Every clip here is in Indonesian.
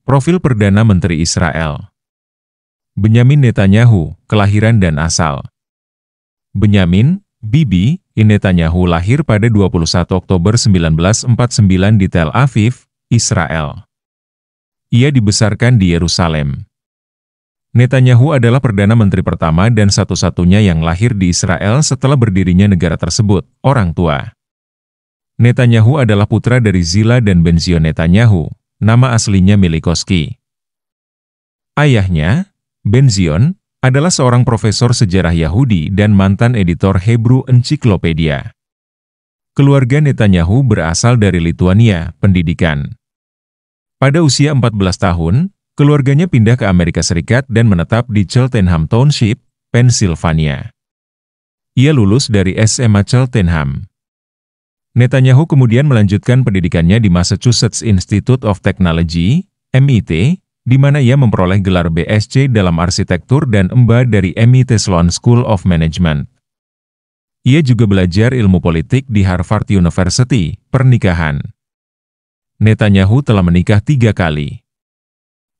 Profil Perdana Menteri Israel. Benyamin Netanyahu, kelahiran dan asal. Benyamin, Bibi, Netanyahu lahir pada 21 Oktober 1949 di Tel Aviv, Israel. Ia dibesarkan di Yerusalem. Netanyahu adalah Perdana Menteri pertama dan satu-satunya yang lahir di Israel setelah berdirinya negara tersebut, orang tua. Netanyahu adalah putra dari Zila dan Benzion Netanyahu, nama aslinya Milikoski. Ayahnya, Benzion, adalah seorang profesor sejarah Yahudi dan mantan editor Hebrew Encyclopedia. Keluarga Netanyahu berasal dari Lituania, pendidikan. Pada usia 14 tahun, keluarganya pindah ke Amerika Serikat dan menetap di Cheltenham Township, Pennsylvania. Ia lulus dari SMA Cheltenham. Netanyahu kemudian melanjutkan pendidikannya di Massachusetts Institute of Technology, MIT, di mana ia memperoleh gelar BSc dalam arsitektur dan MBA dari MIT Sloan School of Management. Ia juga belajar ilmu politik di Harvard University. Pernikahan. Netanyahu telah menikah 3 kali.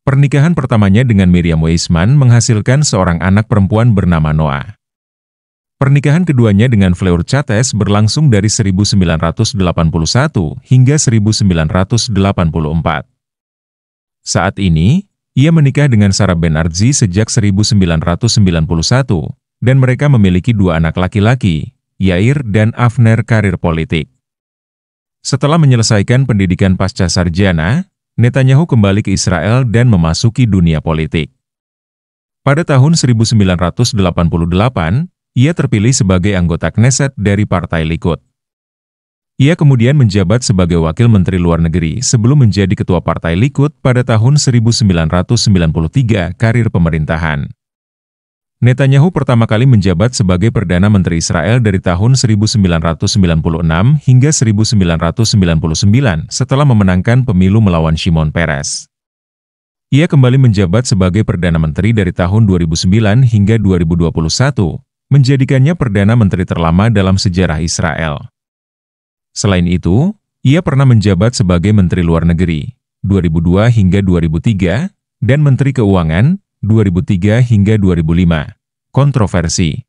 Pernikahan pertamanya dengan Miriam Weissman menghasilkan seorang anak perempuan bernama Noah. Pernikahan keduanya dengan Fleur Chates berlangsung dari 1981 hingga 1984. Saat ini, ia menikah dengan Sarah Banerjee sejak 1991, dan mereka memiliki 2 anak laki-laki, Yair dan Avner. Karir politik. Setelah menyelesaikan pendidikan pasca sarjana, Netanyahu kembali ke Israel dan memasuki dunia politik. Pada tahun 1988, ia terpilih sebagai anggota Knesset dari Partai Likud. Ia kemudian menjabat sebagai Wakil Menteri Luar Negeri sebelum menjadi Ketua Partai Likud pada tahun 1993. Karir pemerintahan. Netanyahu pertama kali menjabat sebagai Perdana Menteri Israel dari tahun 1996 hingga 1999 setelah memenangkan pemilu melawan Shimon Peres. Ia kembali menjabat sebagai Perdana Menteri dari tahun 2009 hingga 2021, menjadikannya Perdana Menteri terlama dalam sejarah Israel. Selain itu, ia pernah menjabat sebagai Menteri Luar Negeri, 2002 hingga 2003, dan Menteri Keuangan, 2003 hingga 2005. Kontroversi.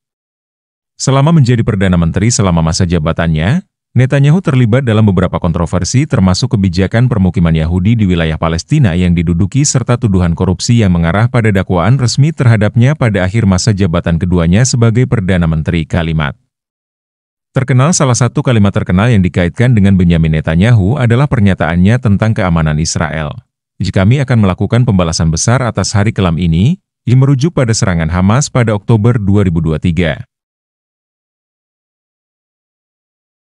Selama menjadi Perdana Menteri selama masa jabatannya, Netanyahu terlibat dalam beberapa kontroversi termasuk kebijakan permukiman Yahudi di wilayah Palestina yang diduduki serta tuduhan korupsi yang mengarah pada dakwaan resmi terhadapnya pada akhir masa jabatan keduanya sebagai Perdana Menteri. Kalimat terkenal. Salah satu kalimat terkenal yang dikaitkan dengan Benyamin Netanyahu adalah pernyataannya tentang keamanan Israel. Jika kami akan melakukan pembalasan besar atas hari kelam ini, yang merujuk pada serangan Hamas pada Oktober 2023.